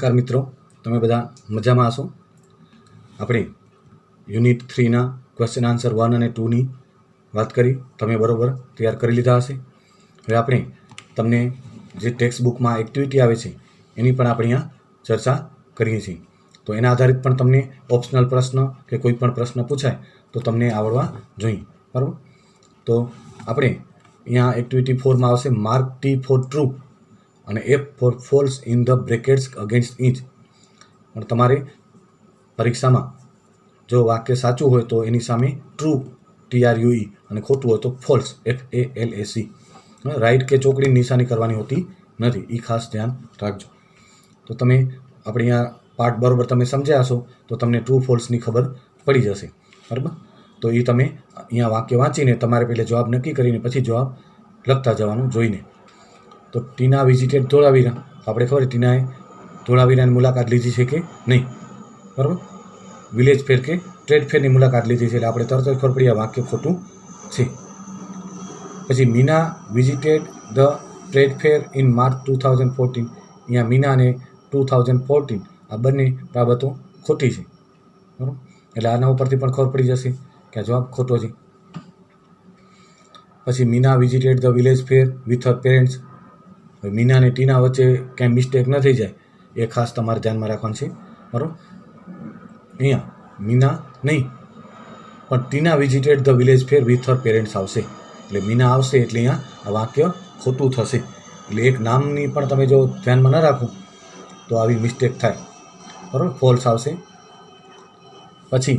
नमस्कार मित्रों, તમે બધા મજામાં હશો। આપણે યુનિટ 3ના ક્વેશ્ચન આન્સર 1 અને 2ની વાત કરી, તમે બરોબર તૈયાર કરી લીધા હશે। હવે આપણે તમને જે ટેક્સ્ટ બુકમાં એક્ટિવિટી આવે છે એની પણ આપણે અહીંયા ચર્ચા કરીએ છીએ। તો એના આધારિત પણ તમને ઓપ્શનલ પ્રશ્ન કે કોઈ પણ પ્રશ્ન પૂછાય તો તમને આવડવા જોઈએ, બરાબર। તો આપણે અહીંયા એક્ટિવિટી 4માં આવશે માર્ક ટી ફોર ટ્રુ અને F for false in the brackets against each. પણ તમારે પરીક્ષામાં જો વાક્ય સાચું હોય તો એની સામે ટ્રુ TRUE અને ખોટું હોય તો ફોલ્સ FALSE। રાઈટ કે ચોકડીની નિશાની કરવાની હોતી નથી, એ ખાસ ધ્યાન રાખજો। તો તમે આપણે અહીંયા પાઠ બરોબર તમે સમજ્યા હશો તો તમને ટ્રુ ફોલ્સની ખબર પડી જશે, બરાબર। તો એ તમે અહીંયા વાક્ય વાંચીને તમારે પહેલાં જવાબ નક્કી કરીને પછી જવાબ લખતા જવાનું જોઈને। તો ટીના વિઝિટેડ ધોળાવીરા, આપણે ખબર ટીનાએ ધોળાવીરાની મુલાકાત લીધી છે કે નહીં, બરાબર। વિલેજ ફેર કે ટ્રેડ ફેરની મુલાકાત લીધી છે એટલે આપણે તરત જ ખબર પડી આ વાક્ય ખોટું છે। પછી Meena visited the trade fair in March 2014, અહીંયા મીના અને 2014 આ બંને બાબતો ખોટી છે, બરાબર। એટલે આના ઉપરથી પણ ખબર પડી જશે કે આ જવાબ ખોટો છે। પછી Meena visited the village fair with her parents, Meena અને ટીના વચ્ચે ક્યાંય મિસ્ટેક ન થઈ જાય એ ખાસ તમારે ધ્યાનમાં રાખવાનું છે, બરાબર। અહીંયા મીના નહીં પણ Tina visited the village fair with her parents આવશે, એટલે મીના આવશે એટલે અહીંયા આ વાક્ય ખોટું થશે। એટલે એક નામની પણ તમે જો ધ્યાનમાં ન રાખો તો આવી મિસ્ટેક થાય, બરાબર, ફોલ્સ આવશે। પછી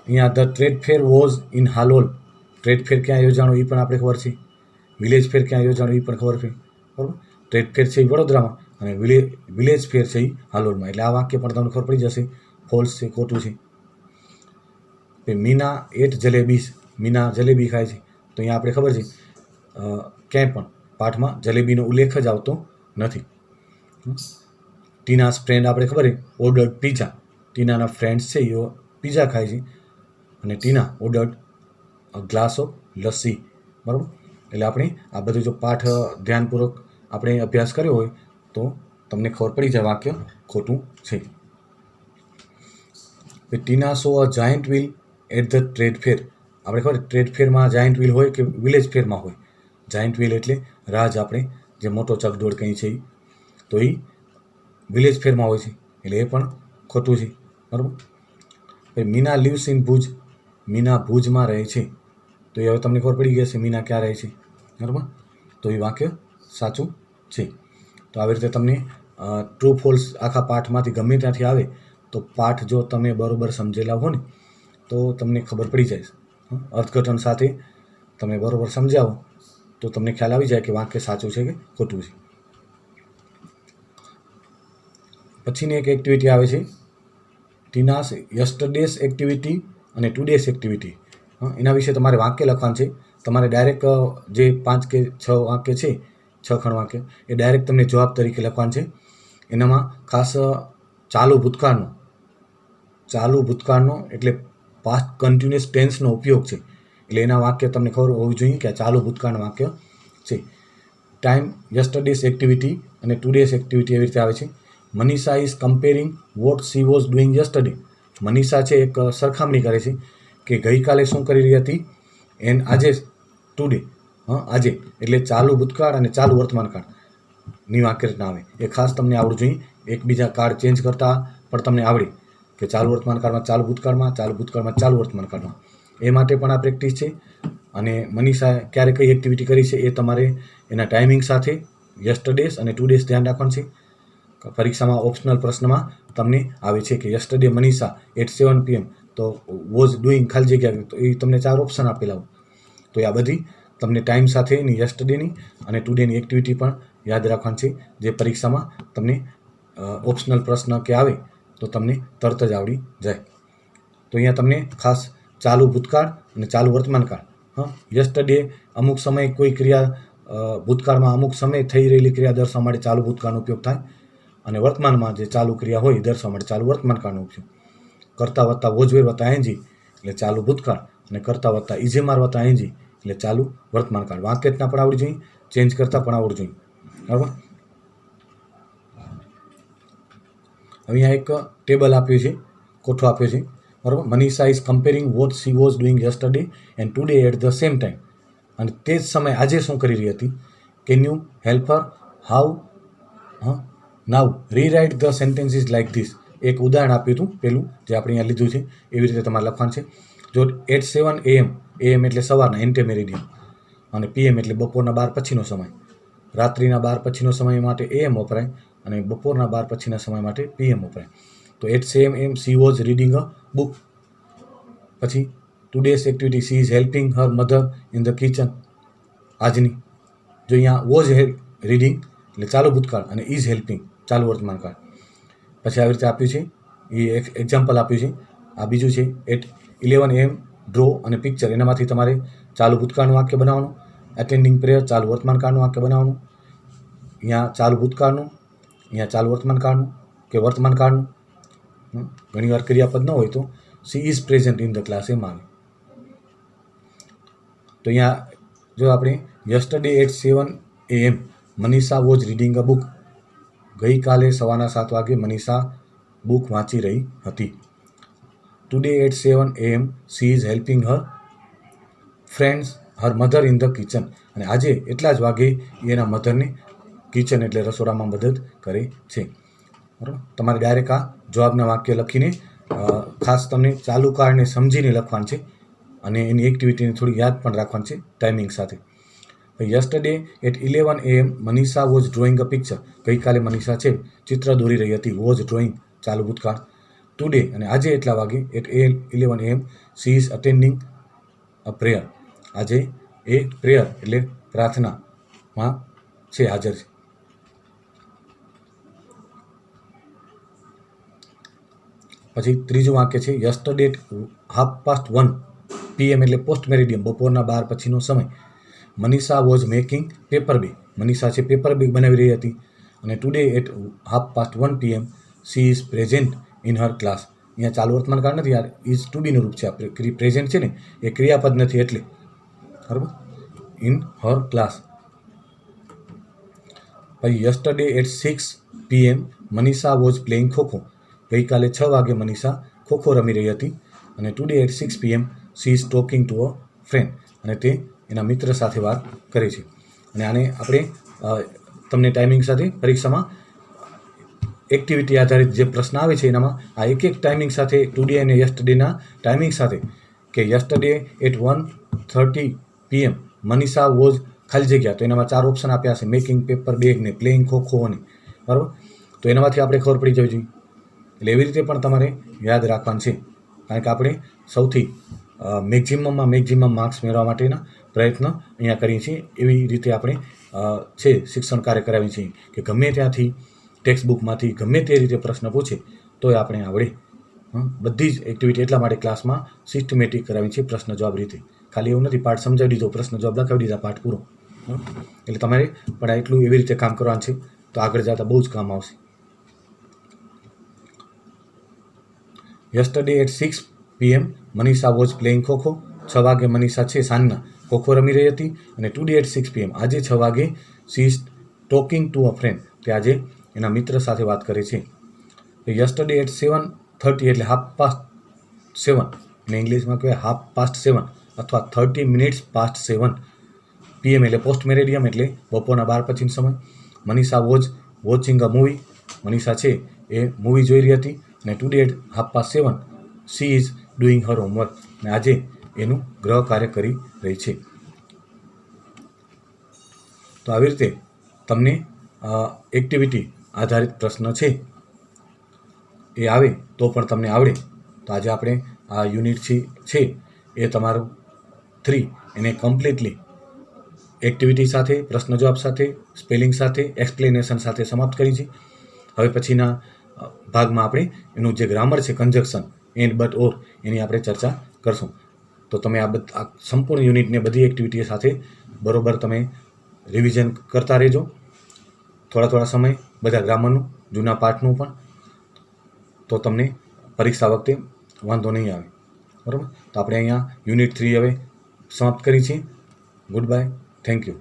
અહીંયા the trade fair was in Halol, trade fair ક્યાં યોજાણો એ પણ આપણે ખબર છે, વિલેજ ફેર ક્યાં યોજાણો એ પણ ખબર છે, બરાબર। ટ્રેડ ફેર છે એ વડોદરામાં અને વિલેજ ફેર છે એ હાલોલમાં, એટલે આ વાક્ય પણ તમને ખબર પડી જશે ફોલ્સ છે, ખોટું છે। મીના એટ જલેબીસ, મીના જલેબી ખાય છે, તો અહીંયા આપણે ખબર છે ક્યાંય પણ પાઠમાં જલેબીનો ઉલ્લેખ જ આવતો નથી। ટીનાસ ફ્રેન્ડ આપણે ખબર છે ઓર્ડર્ડ પીઝા, ટીનાના ફ્રેન્ડ્સ છે એ પીઝા ખાય છે અને ટીના ઓર્ડર્ડ ગ્લાસ ઓફ લસ્સી, બરાબર। એટલે આપણે આ બધું જો પાઠ ધ્યાનપૂર્વક આપણે અભ્યાસ કર્યો હોય તો તમને ખબર પડી જાય વાક્ય ખોટું છે। Tina saw a giant wheel at the trade fair, આપણે ખબર ટ્રેડ ફેરમાં જાયન્ટ વ્હીલ હોય કે વિલેજ ફેરમાં હોય, જાયન્ટ વ્હીલ એટલે રાજ આપણે જે મોટો ચકડોળ કહી છે તો એ વિલેજ ફેરમાં હોય છે એટલે એ પણ ખોટું છે, બરાબર। મીના લીવ્સ ઇન ભુજ, મીના ભુજમાં રહે છે, તો એ હવે તમને ખબર પડી ગઈ હશે મીના ક્યાં રહે છે, બરાબર। તો એ વાક્ય સાચું છે। તો આવી રીતે તમને ટ્રુ ફોલ્સ આખા પાઠમાંથી ગમે ત્યાંથી આવે તો પાઠ જો તમે બરાબર સમજેલા હો ને તો તમને ખબર પડી જાય, અર્થઘટન સાથે તમે બરાબર સમજાવો તો તમને ખ્યાલ આવી જાય કે વાક્ય સાચું છે કે ખોટું છે। પછીની એક એક્ટિવિટી આવે છે ટીનાસ યસ્ટરડેઝ એક્ટિવિટી અને ટુડેઝ એક્ટિવિટી, એના વિશે તમારે વાક્ય લખવાનું છે। તમારે ડાયરેક્ટ જે 5 કે 6 વાક્ય છે, 6 ખંડ વાક્ય એ ડાયરેક્ટ તમને જવાબ તરીકે લખવાનું છે। એનામાં ખાસ ચાલુ ભૂતકાળનો એટલે પાસ્ટ કન્ટિન્યુઅસ ટેન્સનો ઉપયોગ છે, એટલે એના વાક્ય તમને ખબર હોવી જોઈએ કે આ ચાલુ ભૂતકાળનું વાક્ય છે। ટાઈમ યસ્ટરડેઝ એક્ટિવિટી અને ટુડેઝ એક્ટિવિટી એવી રીતે આવે છે। Manisha is comparing what she was doing yesterday, Manisha છે એક સરખામણી કરે છે કે ગઈકાલે શું કરી રહી હતી એન્ડ આજે ટુડે, આજે એટલે ચાલુ ભૂતકાળ અને ચાલુ વર્તમાન કાળની વાક્ય રચના આવે, એ ખાસ તમને આવડવું જોઈએ। એકબીજા કાળ ચેન્જ કરતા પણ તમને આવડે કે ચાલુ વર્તમાન કાળમાં ચાલુ ભૂતકાળમાં, ચાલુ ભૂતકાળમાં ચાલુ વર્તમાન કાળમાં, એ માટે પણ આ પ્રેક્ટિસ છે। અને મનીષા ક્યારે કઈ એક્ટિવિટી કરી છે એ તમારે એના ટાઈમિંગ સાથે યસ્ટરડેઝ અને ટુડેઝ ધ્યાન રાખવાનું છે। પરીક્ષામાં ઓપ્શનલ પ્રશ્નમાં તમને આવે છે કે યસ્ટરડે મનીષા એટ 7 PM તો વોઝ ડુઈંગ ખાલી જગ્યા, તો એ તમને 4 ઓપ્શન આપેલા હોય, તો આ બધી તમને ટાઈમ સાથેની યસ્ટરડેની અને ટુડેની એક્ટિવિટી પણ યાદ રાખવાની છે, જે પરીક્ષામાં તમને ઓપ્શનલ પ્રશ્ન કે આવે તો તમને તરત જ આવડી જાય। તો અહીંયા તમને ખાસ ચાલુ ભૂતકાળ અને ચાલુ વર્તમાન કાળ, યસ્ટરડે અમુક સમય કોઈ ક્રિયા ભૂતકાળમાં અમુક સમય થઈ રહેલી ક્રિયા દર્શાવવા માટે ચાલુ ભૂતકાળનો ઉપયોગ થાય અને વર્તમાનમાં જે ચાલુ ક્રિયા હોય એ દર્શાવવા માટે ચાલુ વર્તમાન કાળનો ઉપયોગ। કરતા વત્તા વોજવેર વત્તા એનજી એટલે ચાલુ ભૂતકાળ અને કરતા વત્તા ઇજેમાર વત્તા એનજી એટલે ચાલુ વર્તમાન કાળ। વાક્યરચના પણ આવડવી જોઈએ, ચેન્જ કરતા પણ આવડવું જોઈએ, બરાબર। અહીંયા એક ટેબલ આપ્યું છે, કોઠો આપ્યો છે, બરાબર. Manisha is comparing what she was doing yesterday and today at the same time. અને તે જ સમયે આજે શું કરી રહી હતી. Can you help her how now rewrite the sentences like this. એક ઉદાહરણ આપ્યું હતું પેલું જે આપણે અહીંયા લીધું છે, એવી રીતે તમારે લખવાનું છે. જો એટ 7 AM, AM એટલે સવારના એન્ટેમેરિડિયમ, અને PM એટલે બપોરના 12 પછીનો સમય. રાત્રિના 12 પછીનો સમય માટે AM વપરાય અને બપોરના 12 પછીના સમય માટે PM વપરાય. તો at 7 AM she was reading a book. પછી today's activity she is helping her mother in the kitchen. આજની જો અહીંયા વોઝ રીડિંગ એટલે ચાલુ ભૂતકાળ અને ઇઝ હેલ્પિંગ ચાલુ વર્તમાનકાળ. પછી આવી રીતે આપ્યું છે, એ એક એક્ઝામ્પલ આપ્યું છે. આ બીજું છે એટ 11 AM ડ્રો અને પિક્ચર. એનામાંથી તમારે ચાલુ ભૂતકાળનું વાક્ય બનાવવાનું, એટેન્ડિંગ પ્રેયર ચાલુ વર્તમાનકાળનું વાક્ય બનાવવાનું, અહીંયા ચાલુ ભૂતકાળનું, અહીંયા ચાલુ વર્તમાનકાળનું કે વર્તમાનકાળનું. ઘણીવાર ક્રિયાપદ ન હોય તો she is present in the class એમ આવે. તો અહીંયા જો આપણે yesterday at 7 AM Manisha was reading a book. ગઈકાલે સવારના 7 વાગે મનીષા બુક વાંચી રહી હતી. Today at 7 AM she is helping her friends her mother in the kitchen. અને આજે એટલા જ વાગે એના મધરને કિચન એટલે રસોડામાં મદદ કરે છે. બરાબર. તમારે ડાયરેક્ટ આ જવાબના વાક્ય લખીને ખાસ તમને ચાલુ કાળને સમજીને લખવાનું છે અને એની એક્ટિવિટીને થોડી યાદ પણ રાખવાની છે ટાઈમિંગ સાથે. Yesterday at 11 AM Manisha was drawing a picture. ગઈકાલે મનીષા છે ચિત્ર દોરી રહી હતી. વોઝ ડ્રોઈંગ ચાલુ ભૂતકાળ. ટુડે અને આજે એટલા વાગે at 11 AM she is attending a prayer. આજે એ પ્રેયર એટલે પ્રાર્થનામાં છે, હાજર છે. પછી ત્રીજું વાક્ય છે યસ્ટરડે એટ 1:30 PM એટલે પોસ્ટ મેરિડિયમ બપોરના 12 પછીનો સમય. Manisha was making paper bag. Manisha છે પેપર બેગ બનાવી રહી હતી. અને today at 1:30 PM she is present in her class. અહીંયા ચાલુ વર્તમાનકાળ નથી યાર, ઇઝ ટુ બીનું રૂપ છે. આપણે પ્રેઝન્ટ છે ને એ ક્રિયાપદ નથી એટલે, બરાબર. In her class. પછી yesterday at 6 PM Manisha was playing kho-kho. ગઈકાલે 6 વાગે મનીષા ખોખો રમી રહી હતી. અને today at 6 PM she is talking to a friend. અને તે એના મિત્ર સાથે વાત કરે છે. અને આને આપણે તમને ટાઈમિંગ સાથે પરીક્ષામાં એક્ટિવિટી આધારિત જે પ્રશ્ન આવે છે એનામાં આ એક એક ટાઈમિંગ સાથે ટુડે અને યસ્ટરડેના ટાઈમિંગ સાથે કે yesterday at 1:30 PM Manisha was ખાલી જગ્યા. તો એનામાં 4 ઓપ્શન આપ્યા છે, મેકિંગ પેપર બેગ ને પ્લેઇંગ ખોખો અને, બરાબર. તો એનામાંથી આપણે ખબર પડી જવી જોઈએ. એટલે એવી રીતે પણ તમારે યાદ રાખવાનું છે, કારણ કે આપણે સૌથી મેક્ઝિમમ માર્ક્સ મેળવવા માટેના પ્રયત્ન અહીંયા કરીએ છીએ. એવી રીતે આપણે છે શિક્ષણ કાર્ય કરાવીએ છીએ કે ગમે ત્યાંથી ટેક્સ્ટ બુકમાંથી ગમે તે રીતે પ્રશ્ન પૂછે તોય આપણે આવડે. બધી જ એક્ટિવિટી એટલા માટે ક્લાસમાં સિસ્ટમેટિક કરાવી છે પ્રશ્ન જવાબ રીતે. ખાલી એવું નથી પાઠ સમજાવી દીધો, પ્રશ્ન જવાબ લખાવી દીધા, પાઠ પૂરો. એટલે તમારે પણ એટલું એવી રીતે કામ કરવાનું છે તો આગળ જતાં બહુ જ કામ આવશે. Yesterday at 6 PM Manisha was playing kho kho. 6 વાગે મનીષા છે સાંજના ખોખો રમી રહી હતી. અને ટુડે એટ 6 PM આજે 6 વાગે C is talking to a friend. તે આજે એના મિત્ર સાથે વાત કરે છે. યસ્ટરડે એટ 7:30 એટલે 7:30 અને ઇંગ્લિશમાં કહેવાય 7:30 અથવા 30 minutes past 7 PM એટલે પોસ્ટ મેરિડિયમ એટલે બપોરના 12 પછીનો સમય. Manisha was watching a movie. Manisha છે એ મૂવી જોઈ રહી હતી. અને today at 7:30 she is doing her homework. અને આજે એનું ગ્રહ કાર્ય કરી રહી છે. તો આવી રીતે તમને એક્ટિવિટી આધારિત પ્રશ્ન છે એ આવે તો પણ તમને આવડે. તો આજે આપણે આ યુનિટ છે એ તમારું 3 એને કમ્પ્લીટલી એક્ટિવિટી સાથે, પ્રશ્ન જવાબ સાથે, સ્પેલિંગ સાથે, એક્સપ્લેનેશન સાથે સમાપ્ત કરી છે. હવે પછીના ભાગમાં આપણે એનું જે ગ્રામર છે, કન્જક્શન, એન્ડ, બટ, ઓર, એની આપણે ચર્ચા કરશું. તો તમે આ સંપૂર્ણ યુનિટને બધી એક્ટિવિટી સાથે બરોબર તમે રિવિઝન કરતા રહેજો. થોડા સમય બધા ગ્રામરનું, જૂના પાઠનું પણ, તો તમને પરીક્ષા વખતે વાંધો નહીં આવે. બરાબર. તો આપણે અહીંયા યુનિટ 3 હવે સમાપ્ત કરી છીએ. Good bye. Thank you.